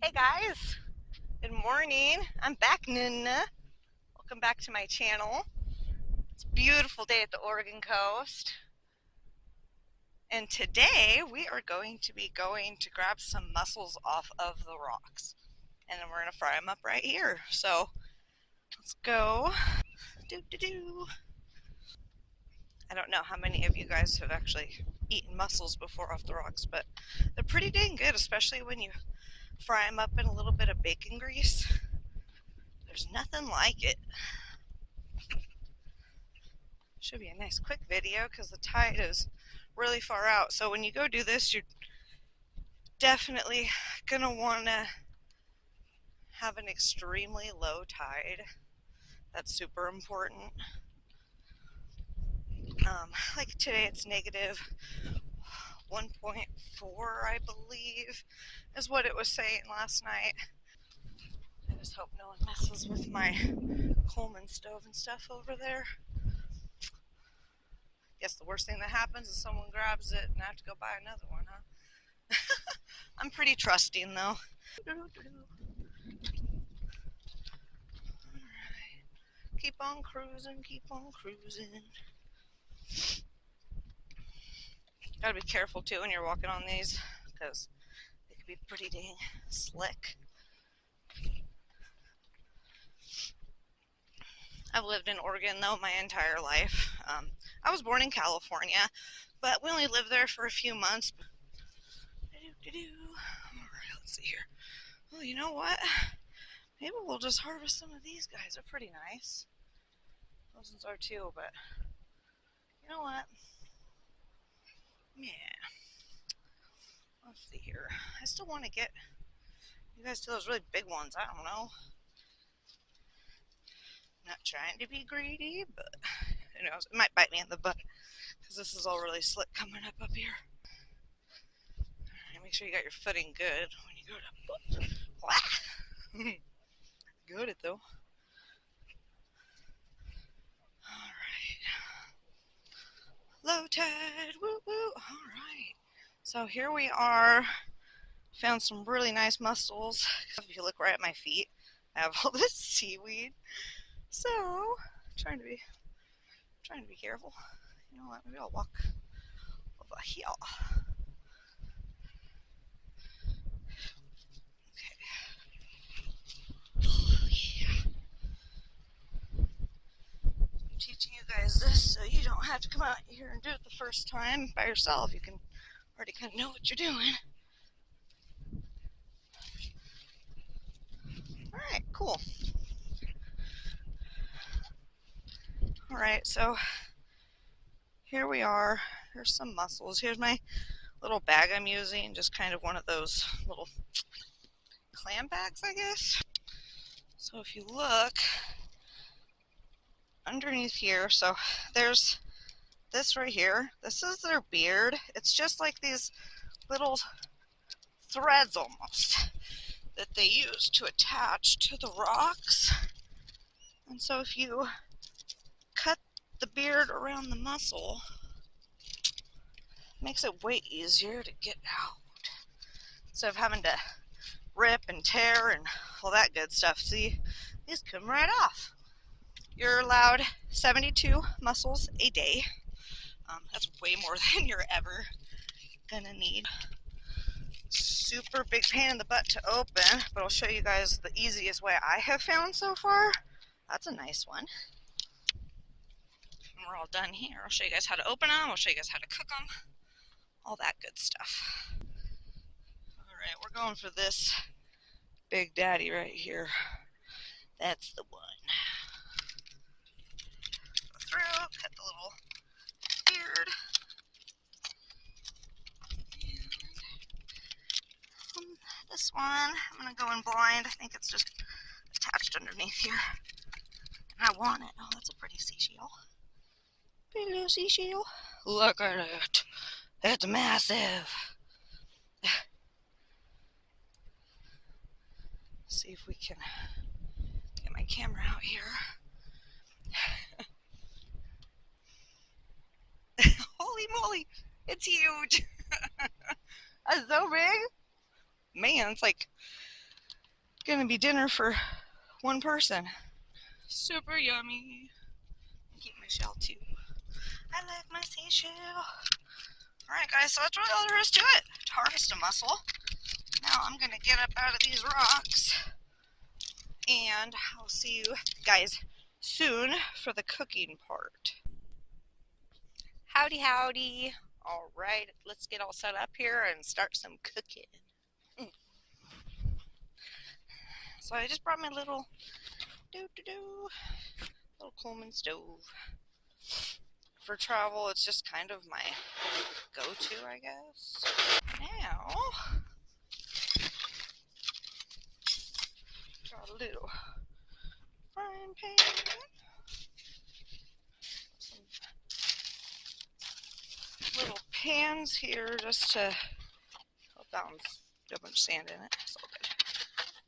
Hey guys, good morning. I'm back, Nina. Welcome back to my channel. It's a beautiful day at the Oregon coast. And today we are going to be going to grab some mussels off of the rocks. And then we're going to fry them up right here. So let's go. Do do do. I don't know how many of you guys have actually eaten mussels before off the rocks, but they're pretty dang good, especially when you fry them up in a little bit of bacon grease. There's nothing like it. Should be a nice quick video because the tide is really far out. So when you go do this, you're definitely going to want to have an extremely low tide. That's super important. Like today it's negative 1.4, I believe, is what it was saying last night. I just hope no one messes with my Coleman stove and stuff over there. Guess the worst thing that happens is someone grabs it and I have to go buy another one, huh? I'm pretty trusting though. Alright. Keep on cruising, keep on cruising. Gotta be careful too when you're walking on these because they can be pretty dang slick. I've lived in Oregon though my entire life. I was born in California, but we only lived there for a few months. Alright, let's see here. Well, you know what? Maybe we'll just harvest some of these guys. They're pretty nice. Those ones are too, but you know what? Yeah. Let's see here. I still want to get you guys to those really big ones. I don't know. Not trying to be greedy, but who knows? It might bite me in the butt because this is all really slick coming up here. Alright, make sure you got your footing good when you go to. Good at though. Alright. Low tide. Woo woo. Alright. So here we are. Found some really nice mussels. If you look right at my feet, I have all this seaweed. So, trying to be careful. You know what? Maybe I'll walk over here. Okay. Oh, yeah. I'm teaching you guys this so you don't have to come out here and do it the first time by yourself. You can already kind of know what you're doing. Alright, cool. Alright, so here we are. Here's some mussels. Here's my little bag I'm using, just kind of one of those little clam bags, I guess. So if you look underneath here, so there's this right here. This is their beard. It's just like these little threads almost that they use to attach to the rocks. And so if you cut the beard around the mussel, it makes it way easier to get out instead of having to rip and tear and all that good stuff. See, these come right off. You're allowed 72 mussels a day. That's way more than you're ever gonna need. Super big pain in the butt to open, but I'll show you guys the easiest way I have found so far. That's a nice one. And we're all done here. I'll show you guys how to open them. I'll show you guys how to cook them. All that good stuff. Alright, we're going for this big daddy right here. That's the one. Go through, cut the little beard. And this one, I'm going to go in blind. I think it's just attached underneath here. And I want it. Oh, that's a pretty seashell. Pretty little seashell. Look at it. It's massive. See if we can get my camera out here. Holy moly, it's huge. That's so big. Man, it's like Gonna be dinner for one person. Super yummy. Keep my shell too. I like my seashell. Alright guys, so that's really all there is to it. To harvest a mussel. Now I'm gonna get up out of these rocks and I'll see you guys soon for the cooking part. Howdy howdy. Alright, let's get all set up here and start some cooking. So I just brought my little little Coleman stove. For travel, it's just kind of my go-to, I guess. Now, got a little frying pan. Some little pans here just to help balance a bunch of sand in it. It's all good.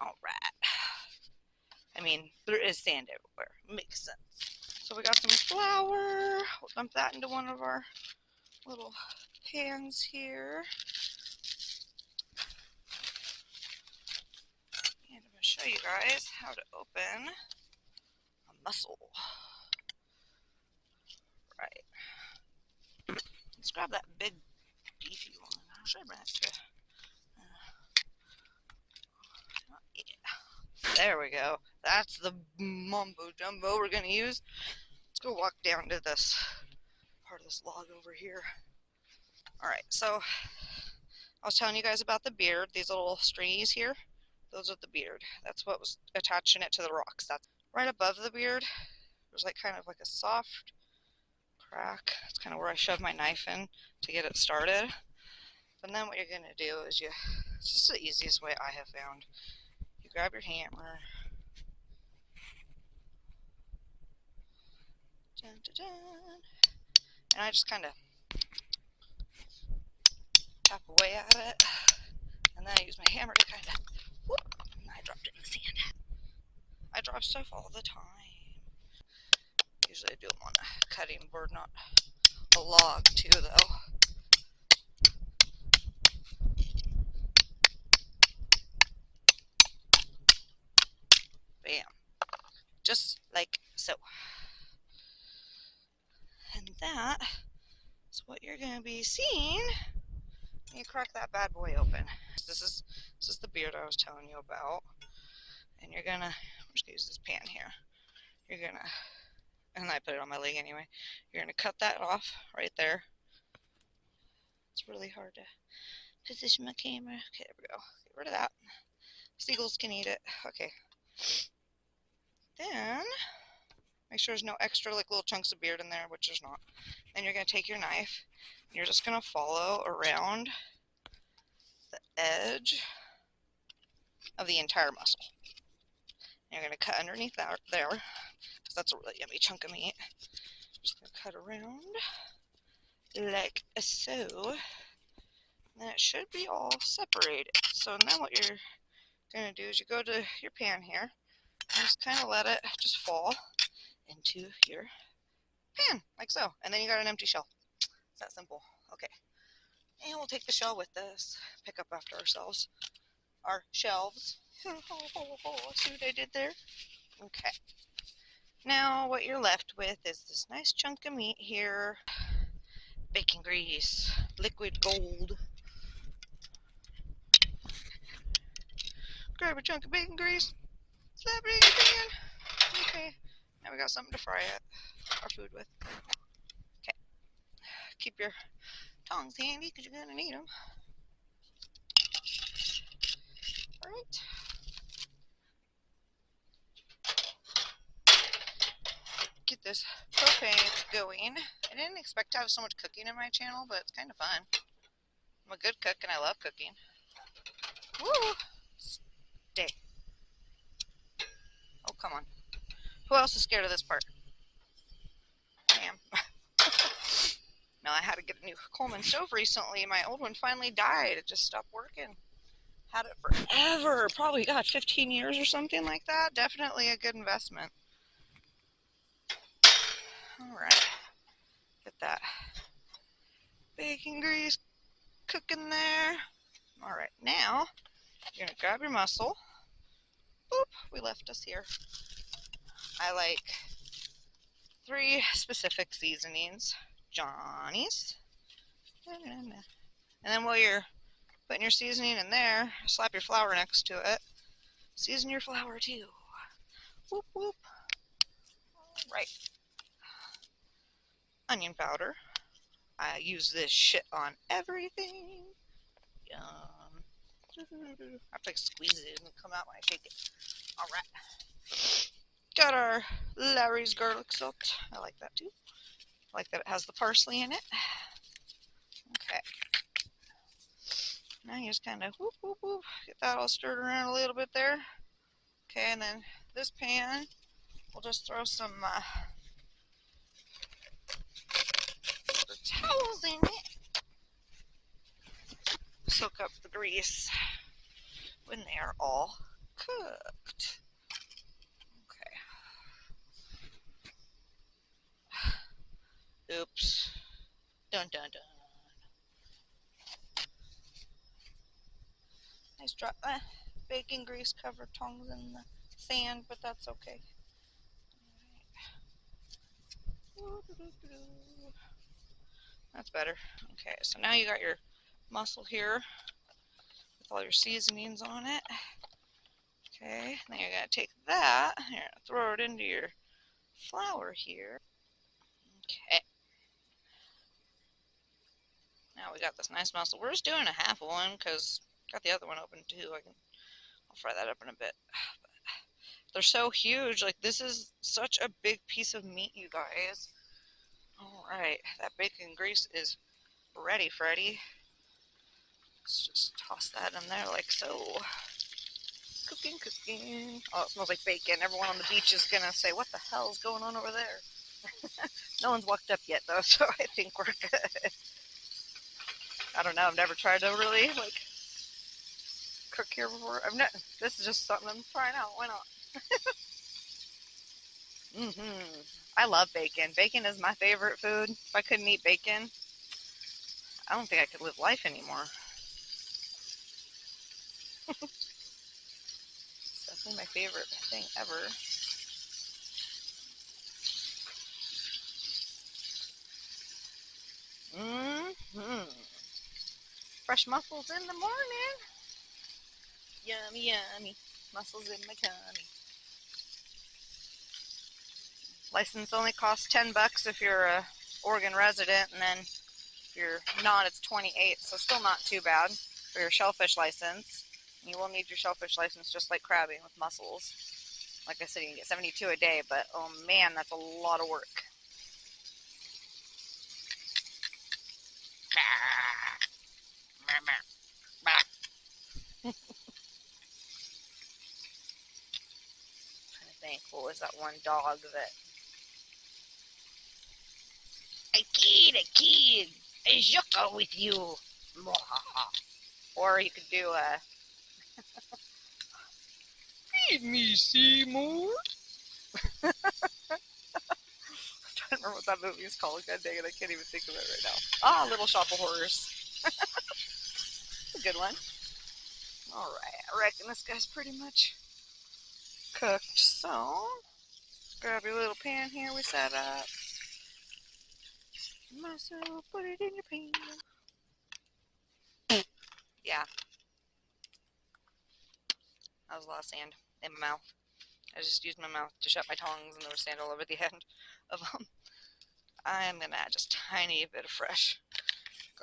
Alright. I mean, there is sand everywhere. Makes sense. So we got some flour. We'll dump that into one of our little pans here. And I'm going to show you guys how to open a mussel. Right. Let's grab that big beefy one. How should I bring it to? Yeah. There we go. That's the mumbo jumbo we're going to use. Let's go walk down to this part of this log over here. Alright, so I was telling you guys about the beard. These little stringies here, those are the beard. That's what was attaching it to the rocks. That's right above the beard. There's like kind of like a soft crack. It's kind of where I shove my knife in to get it started. And then what you're going to do is it's just the easiest way I have found. You grab your hammer. Dun, dun, dun. And I just kind of tap away at it. And then I use my hammer to kind of, whoop, and I dropped it in the sand. I drop stuff all the time. Usually I do them on a cutting board, not a log too, though. Bam. Just like so. And that is what you're going to be seeing when you crack that bad boy open. This is the beard I was telling you about. And you're going to, I'm just going to use this pan here. You're going to, and I put it on my leg anyway. You're going to cut that off right there. It's really hard to position my camera. Okay, there we go. Get rid of that. Seagulls can eat it. Okay. Then, make sure there's no extra like little chunks of beard in there, which there's not. Then you're going to take your knife, and you're just going to follow around the edge of the entire mussel. And you're going to cut underneath that there, because that's a really yummy chunk of meat. Just going to cut around like so. And then it should be all separated. So then what you're going to do is you go to your pan here, and just kind of let it just fall into your pan, like so. And then you got an empty shell. It's that simple. Okay. And we'll take the shell with us, pick up after ourselves. Our shelves. See what I did there? Okay. Now what you're left with is this nice chunk of meat here. Bacon grease. Liquid gold. Grab a chunk of bacon grease. Slap it in your pan. Okay. Now we got something to fry our food with. Okay. Keep your tongs handy because you're going to need them. Alright. Get this propane going. I didn't expect to have so much cooking in my channel, but it's kind of fun. I'm a good cook and I love cooking. Woo! Stay. Oh, come on. Who else is scared of this part? I am. No, I had to get a new Coleman stove recently. My old one finally died. It just stopped working. Had it forever. Probably, God, 15 years or something like that. Definitely a good investment. Alright. Get that bacon grease cooking there. Alright, now you're going to grab your mussel. Oop, we left us here. I like 3 specific seasonings. Johnny's. And then while you're putting your seasoning in there, slap your flour next to it. Season your flour too. Whoop whoop. Right. Onion powder. I use this shit on everything. Yum. I have to squeeze it and come out when I shake it. Alright. Got our Larry's garlic salt. I like that too. I like that it has the parsley in it. Okay. Now you just kind of whoop, whoop, whoop. Get that all stirred around a little bit there. Okay, and then this pan, we'll just throw some towels in it. Soak up the grease when they are all cooked. Okay. Oops. Dun dun dun. Nice drop. Bacon grease covered tongs in the sand, but that's okay. That's better. Okay, so now you got your mussel here with all your seasonings on it. Okay, now you're going to take that, you're going to throw it into your flour here. Okay. Now we got this nice mussel. We're just doing a half of one because got the other one open too. I'll fry that up in a bit. But they're so huge. Like, this is such a big piece of meat, you guys. Alright, that bacon grease is ready, Freddy. Let's just toss that in there like so. Cooking, cooking. Oh, it smells like bacon. Everyone on the beach is gonna say, what the hell is going on over there? No one's walked up yet, though, so I think we're good. I don't know. I've never tried to really, like, cook here before. This is just something I'm trying out. Why not? I love bacon. Bacon is my favorite food. If I couldn't eat bacon, I don't think I could live life anymore. It's definitely my favorite thing ever. Fresh mussels in the morning. Yummy, yummy. Mussels in my tummy. License only costs $10 if you're a Oregon resident, and then if you're not, it's $28. So still not too bad for your shellfish license. And you will need your shellfish license just like crabbing with mussels. Like I said, you can get 72 a day, but oh man, that's a lot of work. Trying to think, what was that one dog that? A kid, a joker with you. Or you could do a feed me, Seymour. I'm trying to remember what that movie is called. God dang it, I can't even think of it right now. Ah, Little Shop of Horrors. That's a good one. Alright, I reckon this guy's pretty much cooked. So, grab your little pan here we set up. Myself, put it in your pan. Yeah. That was a lot of sand in my mouth. I just used my mouth to shut my tongues and there was sand all over the end of them. I'm going to add just a tiny bit of fresh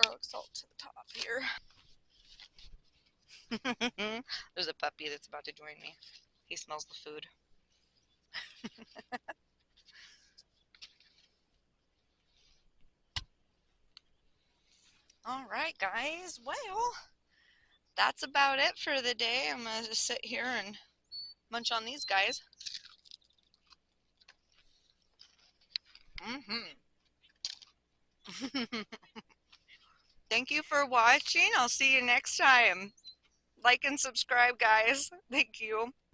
garlic salt to the top here. There's a puppy that's about to join me. He smells the food. Alright guys, well, that's about it for the day. I'm going to just sit here and munch on these guys. Thank you for watching. I'll see you next time. Like and subscribe, guys. Thank you.